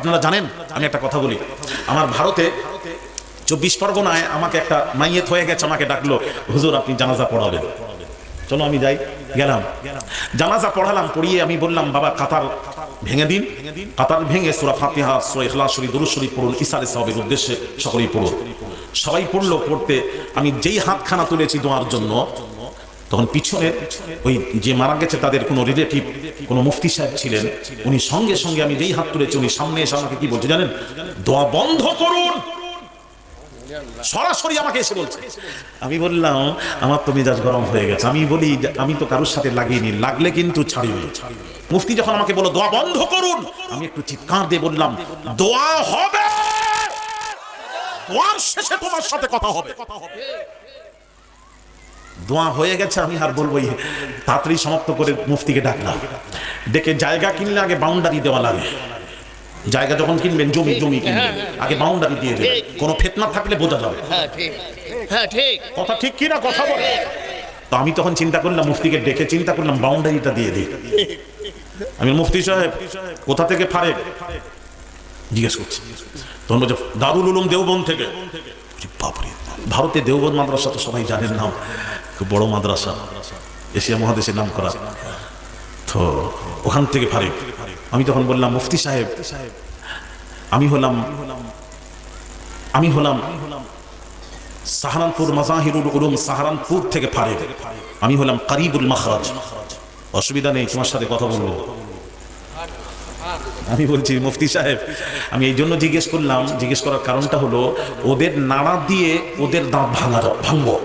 আপনারা জানেন, আমি একটা কথা বলি, আমার ভারতে 24 পরগনায় আমাকে একটা মাইয়েত হয়ে গেছে, আমাকে ডাকলো, হুজুর আপনি জানাজা পড়াবেন, চলো আমি যাই। গেলাম, জানাজা পড়ালাম, পড়িয়ে আমি বললাম বাবা কাতার ভেঙে দিন, কাতার ভেঙে সূরা ফাতিহা, সূরা ইখলাস শরীফ, দুরূদ শরীফ পড়ুন, ইসালে সাওয়াবের উদ্দেশ্যে সকলেই পড়ুন। সবাই পড়লো, পড়তে আমি যেই হাতখানা তুলেছি দোয়ার জন্য, তখন পিছনে ওই যে মারা গেছে তাদের কোনো রিলেটিভ, কোনো মুফতি সাহেব ছিলেন, উনি সঙ্গে সঙ্গে আমি যেই হাত তুলেছি উনি সামনে এসে আমাকে কি বলছে জানেন, দোয়া বন্ধ করুন, সরাসরি আমাকে এসে বলছে। আমি বললাম আমার তো মেজাজ গরম হয়ে গেছে, আমি বলি আমি তো কারোর সাথে লাগিনি, লাগলে কিন্তু ছাড়িনি। মুফতি যখন আমাকে বলল দোয়া বন্ধ করুন, আমি একটু চিৎকার দিয়ে বললাম দোয়া হবে, দোয়ার শেষে তোমার সাথে কথা হবে। দোয়া হয়ে গেছে, আমি আর বলবো তাড়াতাড়ি সমাপ্ত করে মুফতিকে ডাকলাম, ডেকে জায়গা কিনলে আগে বাউন্ডারি দেওয়া লাগে, জায়গা যখন কিনবেন জমি কিনবেন আগে বাউন্ডারি দিয়ে দেবেন, কোনো ফিতনা থাকলে বোঝা যাবে। কথা ঠিক কি না, কথা বলে। তো আমি তখন চিন্তা করলাম, মুফতিকে ডেকে চিন্তা করলাম বাউন্ডারিটা দিয়ে দিই। আমি মুফতি সাহেব কোথা থেকে ফারেক জিজ্ঞেস করছি, তখন বলছে দারুল উলুম দেওবন্দ থেকে। বাপরে, ভারতে দেওবন্দ মাদ্রাসা তো সবাই জানেন, নাম খুব বড় মাদ্রাসা, এশিয়া মহাদেশের নাম করা, তো ওখান থেকে ফারেক। আমি তখন বললাম মুফতি সাহেব আমি হলাম সাহারানপুর মাজাহিরুল উলুম সাহারানপুর থেকে ফারেক, আমি হলাম কারিবুল মাখরাজ, অসুবিধা নেই তোমার সাথে কথা বলবো। আমি বলছি মুফতি সাহেব আমি এই জন্য জিজ্ঞেস করার কারণটা হলো ওদের নাড়া দিয়ে ওদের দাঁত ভাঙবো,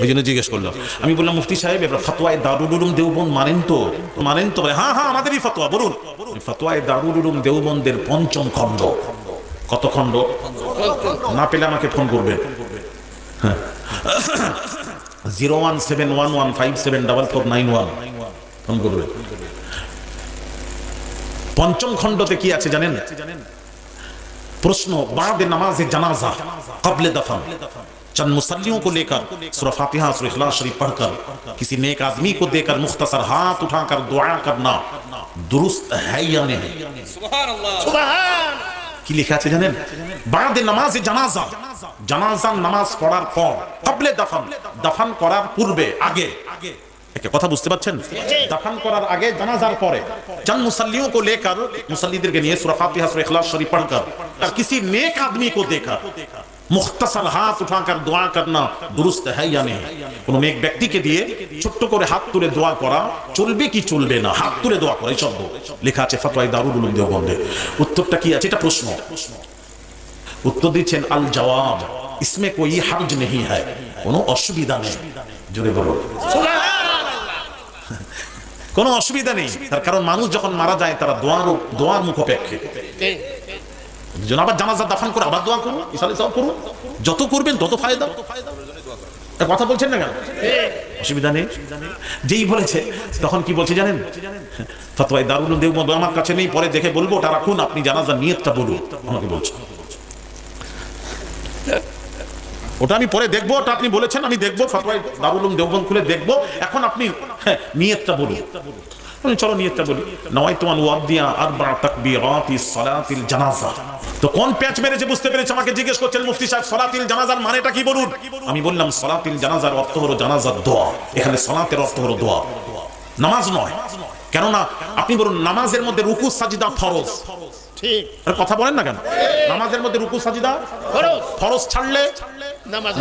ওই জন্য জিজ্ঞেস করলাম। আমি বললাম মুফতি সাহেব এবার ফতোয়ায়ে দারুল উলুম দেওবন্দ মানেন তো? বলে হ্যাঁ আমাদেরই ফতোয়া, বলুন। ফতোয়ায়ে দারুল উলুম দেওবন্দের ৫ম খণ্ড। কত খণ্ড? না পেলে আমাকে ফোন করবেন, 01711574491 ফোন করবেন। ৫ম খণ্ডতে কি আছে জানেন? প্রশ্ন, বাদে নামাজে জানাজা কবলে দফন चंद मुसल्लियों को लेकर सूरा फातिहा सूरा इखलास शरीफ पढ़कर किसी नेक आदमी को देकर मुख्तसर हाथ उठाकर दुआ करना दुरुस्त है या नहीं? सुभान अल्लाह, सुभान। কি লেখা আছে জানেন? বাদে নামাজে জানাজা, জানাজা নামাজ পড়ার পর, কবলে দফন, দফন করার পূর্বে, আগে। একে কথা বুঝতে পারছেন? দফন করার আগে, জানাজার পরে। चंद मुसल्लियों को लेकर, मुसल्लीদের নিয়ে सूरा फातिहा सूरा इखलास शरीफ पढ़कर और किसी नेक आदमी को देकर मुख्तसर हाथ उठाकर दुआ करना दुरुस्त है या नहीं? কোনো নেক ব্যক্তিকে দিয়ে ছোট্ট করে হাত তুলে দোয়া করা চলবে কি চলবে না? হাত তুলে দোয়া করা, এই শব্দ লেখা আছে ফতোয়ায়ে দারুল উলুম দেওবন্দে। উত্তরটা কি আছে? এটা প্রশ্ন। উত্তর দিচ্ছেন আল জওয়াব ইসমে কোই হারজ নেহি হ্যায়, কোনো অসুবিধা নেই। জোরে বলো কোনো অসুবিধা নেই। তার কারণ মানুষ যখন মারা যায় তারা দোয়ার মুখাপেক্ষে, আবার জানাজা দাফন করে আবার দোয়া করুন, ইসালে সাওয়াব করুন, যত করবেন তত ফায়দা। কথা বলছেন না কেন? অসুবিধা নেই। যেই বলেছে তখন কি বলছে জানেন? ফতোয়ায়ে দারুল উলুম দেওবন্দ আমার কাছে নেই, পরে দেখে বলবো, ওটা রাখুন, আপনি জানাজার নিয়তটা বলুন। আমাকে বলছে ওটা আমি পরে দেখবো, ওটা আপনি বলেছেন আমি দেখবো, ফতোয়ায়ে দারুল উলুম দেওবন্দ খুলে দেখবো, এখন আপনি নিয়তটা বলুন। চলো নিয়তটা বলি, নওয়াইতু আন উআদ্দিয়া আরবা তাকবীরাতি সালাতিল জানাজা। তো কোন প্যাচ মেরেছে বুঝতে পেরেছে, আমাকে জিজ্ঞেস করছেন মুফতি সাহেব সালাতিল জানাজার মানেটা কি বলুন। আমি বললাম সালাতিল জানাজার অর্থ হলো জানাজার দোয়া, এখানে সালাতের অর্থ হলো দোয়া, নামাজ নয়। কেননা আপনি বলুন নামাজের মধ্যে রুকু সাজদা ফরজ, ঠিক? আর কথা বলেন না কেন? নামাজের মধ্যে রুকু সাজদা ফরজ, ফরজ ছাড়লে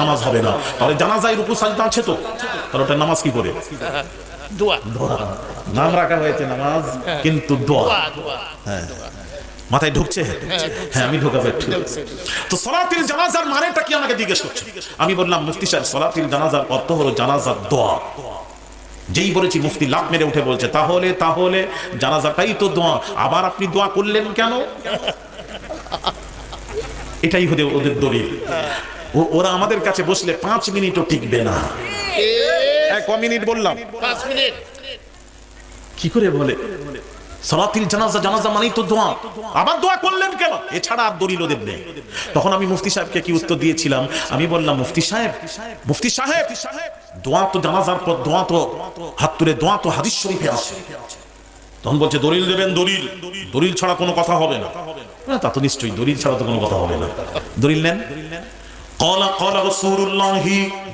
নামাজ হবে না। তাহলে জানাজায় রুকু সাজদা আছে তো, তাহলে ওটা নামাজ কি করে? দোয়া। নাম রাখা হয়েছে নামাজ, কিন্তু দোয়া। হ্যাঁ, মাথায় ঢুকছে? হ্যাঁ, আমি ঢোকাবো একটু। তো সালাতুল জানাজার মানেটা কি আমাকে জিজ্ঞেস করছে। আমি বললাম মুফতি সাহেব সালাতুল জানাজার অর্থ হলো জানাজার দোয়া। যেই বলেছি মুফতি লাফ মেরে উঠে বলছে তাহলে জানাজাটাই তো দোয়া, আবার আপনি দোয়া করলেন কেন? এটাই ওদের দলিল। ওরা আমাদের কাছে বসলে 5 মিনিটও টিকবে না। ক মিনিট বললাম? 5 মিনিট। কি করে বলে সালাতুল জানাজা, জানাজা মানেই তো দোয়া, আবার দোয়া করলেন কেন? এছাড়া আর দলিল ওদের নেই। তখন আমি মুফতি সাহেবকে কি উত্তর দিয়েছিলাম? আমি বললাম মুফতি সাহেব দোয়া তো জানাজার পর দোয়া তো হাত তুলে দোয়া তো হাদিস শরীফে আছে, তখন বলছে দলিল দেবেন, দলিল, দলিল ছাড়া কোনো কথা হবে না। তা তো নিশ্চয়ই, দলিল ছাড়া তো কোনো কথা হবে না। দলিল নেন। قال قال رسول الله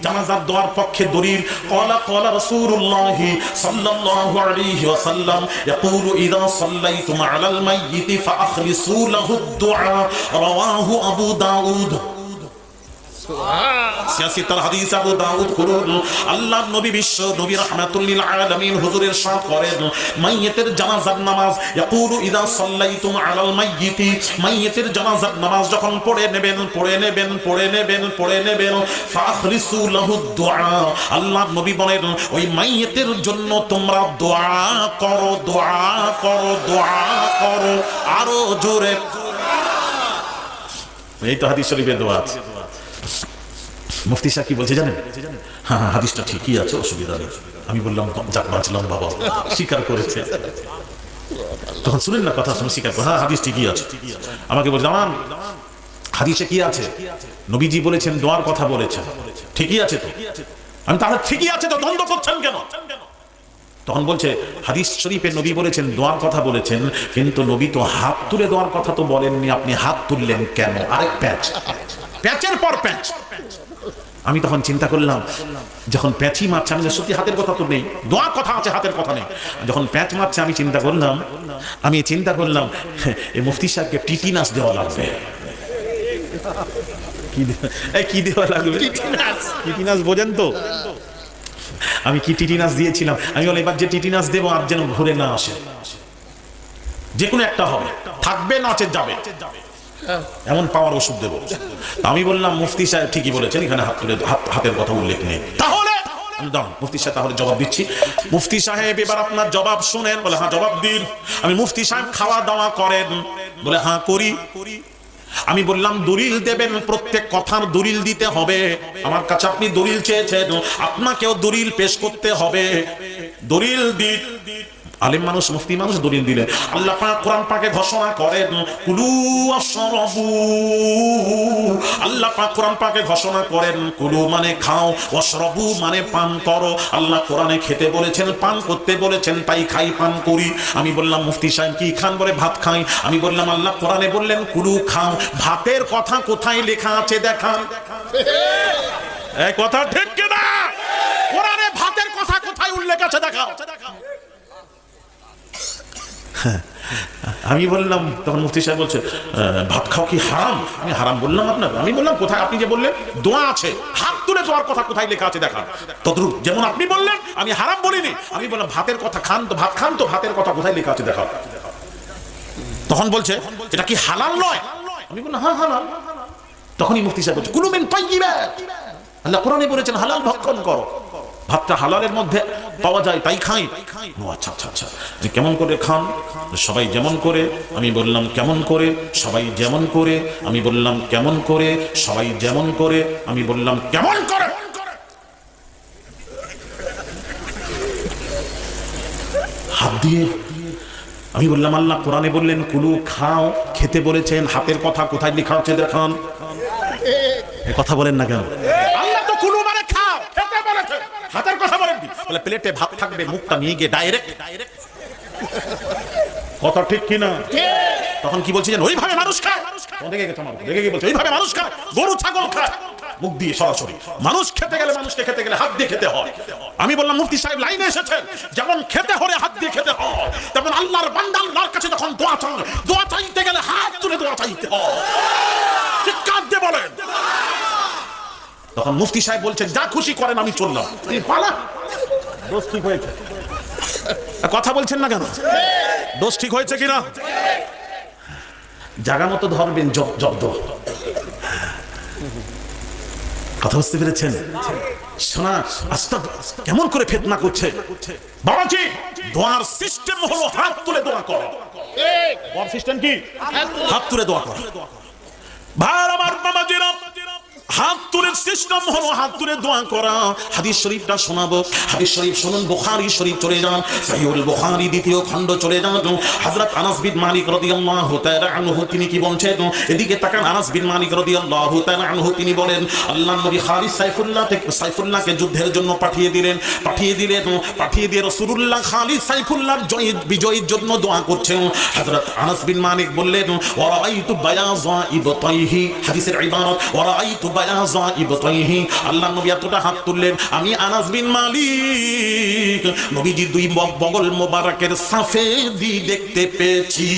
জানাজার দোয়ার পক্ষে দলিল। قال قال رسول الله صلى الله عليه وسلم يقول اذا صليتم على الميت فاخلصوا له الدعاء رواه ابو داود। সিয়াসিতার হাদিস আবু দাউদ করুন। আল্লাহর নবী বিশ্ব নবী রাহমাতুল লিল আলামিন হুজুর ইরশাদ করেন, মাইয়িতের জানাজার নামাজ ইয়াকুলু ইযা সাল্লাইতুম আলাল মাইয়িতি, মাইয়িতের জানাজার নামাজ যখন পড়ে নেবেন ফাখলিসু লাহু দুআ, আল্লাহর নবী বলেন ওই মাইয়িতের জন্য তোমরা দোয়া করো আরো জোরে। এই তো হাদিস শরীফের দোয়া আছে। মুফতি সাহেব কি বলছে জানেন? হ্যাঁ, হাদিসটা ঠিকই আছে, অসুবিধা নেই। আমি বললাম যাক বাঁচলাম বাবা, স্বীকার করেছে। তখন শুনেন না কথা, শুনে স্বীকার করে, হ্যাঁ হাদিস ঠিকই আছে। আমাকে বলছে জামান হাদিসে কি আছে? নবীজি বলেছেন দোয়ার কথা বলেছেন, ঠিকই আছে তো। আমি তাহলে ঠিকই আছে তো দ্বন্দ্ব করছেন কেন? তখন বলছে হাদিস শরীফে নবী বলেছেন দোয়ার কথা বলেছেন, কিন্তু নবী তো হাত তুলে দোয়ার কথা তো বলেননি, আপনি হাত তুললেন কেন? আরেক প্যাচের পর প্যাচ। আমি তখন চিন্তা করলাম, যখন প্যাঁচই মারছে, আমি সত্যি হাতের কথা তো নেই, দোয়ার কথা আছে, হাতের কথা নেই। যখন প্যাঁচ মারছে আমি চিন্তা করলাম এই মুফতি সাহেবকে টিটিনাস দেওয়া লাগবে। কি দেওয়া লাগবে? টিটিনাস বোঝেন তো? আমি কি টিটিনাস দিয়েছিলাম? আমি বলে এবার যে টিটিনাস দেবো আর যেন ঘুরে না আসে, যে কোনো একটা হবে, থাকবে নাচে যাবে, এমন পাওয়ার ওষুধ দেবো। আমি বললাম মুফতি সাহেব ঠিকই বলেছেন, এখানে হাতের কথা উল্লেখ নেই। তাহলে মুফতি সাহেব তাহলে জবাব দিচ্ছি। মুফতি সাহেব এবার আপনার জবাব শুনেন। বলে হ্যাঁ জবাব দিন। আমি মুফতি সাহেব খাওয়া দাওয়া করেন? বলে হ্যাঁ করি। আমি বললাম দলিল দেবেন, প্রত্যেক কথার দলিল দিতে হবে। আমার কাছে আপনি দলিল চেয়েছেন, আপনাকেও দলিল পেশ করতে হবে। দলিল দিন। আলেম মানুষ, মুফতি মানুষ দলিল দিলেন। আল্লাহ পাক কোরআন পাকে ঘোষণা করেন কুলু ওয়াশরাবু, আল্লাহ পাক কোরআন পাকে ঘোষণা করেন কুলু মানে খাও, ওয়াশরাবু মানে পান করো। আল্লাহ কোরআনে খেতে বলেছেন, পান করতে বলেছেন, তাই খাই পান করি। আমি বললাম মুফতি সাহেব কি খান? বলে ভাত খাই। আমি বললাম আল্লাহ কোরআনে বললেন কুলু খাও, ভাতের কথা কোথায় লেখা আছে দেখান। এই কথা ঠিক কি না? কোরআনে ভাতের কথা কোথায় উল্লেখ আছে দেখাও। আমি বললাম, তখন মুফতি সাহেব বলছে ভাত খাও কি হারাম? আমি হারাম বললাম আপনার? আমি বললাম কোথায়? আপনি যে বললেন দোয়া আছে, হাত তুলে দোয়ার কথা কোথায় লেখা আছে দেখান। তদ্রুপ যেমন আপনি বললেন, আমি হারাম বলিনি। আমি বললাম ভাতের কথা খান তো, ভাত খান তো, ভাতের কথা কোথায় লেখা আছে দেখান। তখন বলছে এটা কি হালাল নয়? আমি বললাম হ্যাঁ হালাল। তখনই মুফতি সাহেব বলছে কুলু মিন তাইয়্যিবাত, আল্লাহ কোরআনে বলেছেন হালাল ভক্ষণ করো, ভাতটা হালালের মধ্যে পাওয়া যায় তাই খাই। ও আচ্ছা আচ্ছা আচ্ছা, যে কেমন করে খান? সবাই যেমন করে। আমি বললাম কেমন করে? সবাই যেমন করে। আমি বললাম কেমন করে? সবাই যেমন করে। আমি বললাম কেমন করে? হাত দিয়ে। আমি বললাম আল্লাহ কোরআনে বললেন কুলু খাও, খেতে বলেছেন, হাতের কথা কোথায় লেখা আছে দেখান। এ কথা বলেন না কেন? আল্লাহ তো কুলু মানে খাও, খেতে বলেছেন, হাতের কথা বলেননি। বলে প্লেটে ভাত থাকবে, মুখটা নিয়ে গিয়ে ডাইরেক্ট। কথা ঠিক কি না? তখন কি বলছিলেন ওইভাবে মানুষ খায়? রেগে গেছে আমার, রেগে গিয়ে বলছে ওইভাবে মানুষ খায়, গরু ছাগল খায় মুখ দিয়ে সরাসরি। মানুষ খেতে গেলে, মানুষকে খেতে গেলে হাত দিয়ে খেতে হয়। আমি বললাম মুফতি সাহেব লাইনে এসেছেন, যেমন খেতে হলে হাত দিয়ে খেতে হয়, তেমন আল্লাহর বান্দা আল্লাহর কাছে যখন দোয়া চায়, দোয়া চাইতে গেলে হাত তুলে দোয়া চাইতে হয়। চিৎকার দিয়ে বলেন। তখন মুফতি সাহেব বলছেন যা খুশি করেন, আমি চললাম। দোষ ঠিক হয়েছে? কথা বলছেন না কেন? দোষ ঠিক হয়েছে কিনা? জায়গা মতো ধরবেন জব্দ। কথা বুঝতে পেরেছেন? শোনা আস্তা কেমন করে ফিতনা করছে বাবাজি। দোয়ার সিস্টেম হলো হাত তুলে দোয়া করা। দোয়ার সিস্টেম কি? হাত তুলে দোয়া করা। ভাই আমার বাবাজিরা, হাত তুলে সিস্টেম হলো হাত তুলে দোয়া করা। হাদিস শরীফটা শোনাবো, হাদিস শরীফ শুনুন, বুখারী শরীফ চলে যান, সহিহুল বুখারী দ্বিতীয় খণ্ড চলে যান। হযরত আনাস বিন মালিক রাদিয়াল্লাহু তাআলা আনহু তিনি কি বলছেন, এদিকে তাকান। আনাস বিন মালিক রাদিয়াল্লাহু তাআলা আনহু তিনি বলেন, আল্লাহর নবী খালিদ সাইফুল্লাহকে যুদ্ধের জন্য পাঠিয়ে দিলেন, পাঠিয়ে দিয়ে রাসূলুল্লাহ খালিদ সাইফুল্লাহর বিজয়ের জন্য দোয়া করছেন। হযরত আনাস বিন মালিক বললেন, ওয়া রাআইতু বায়াযা ইবতাইহি, হাদিসের ইবারত ওয়া রাআইতু বায়াযা ইবতাইহি, আল্লাহর নবী এতটা হাত তুললেন, আমি আনাস বিন মালিক নবীজির দুই বগল মোবারকের সাফেদি দেখতে পেয়েছি।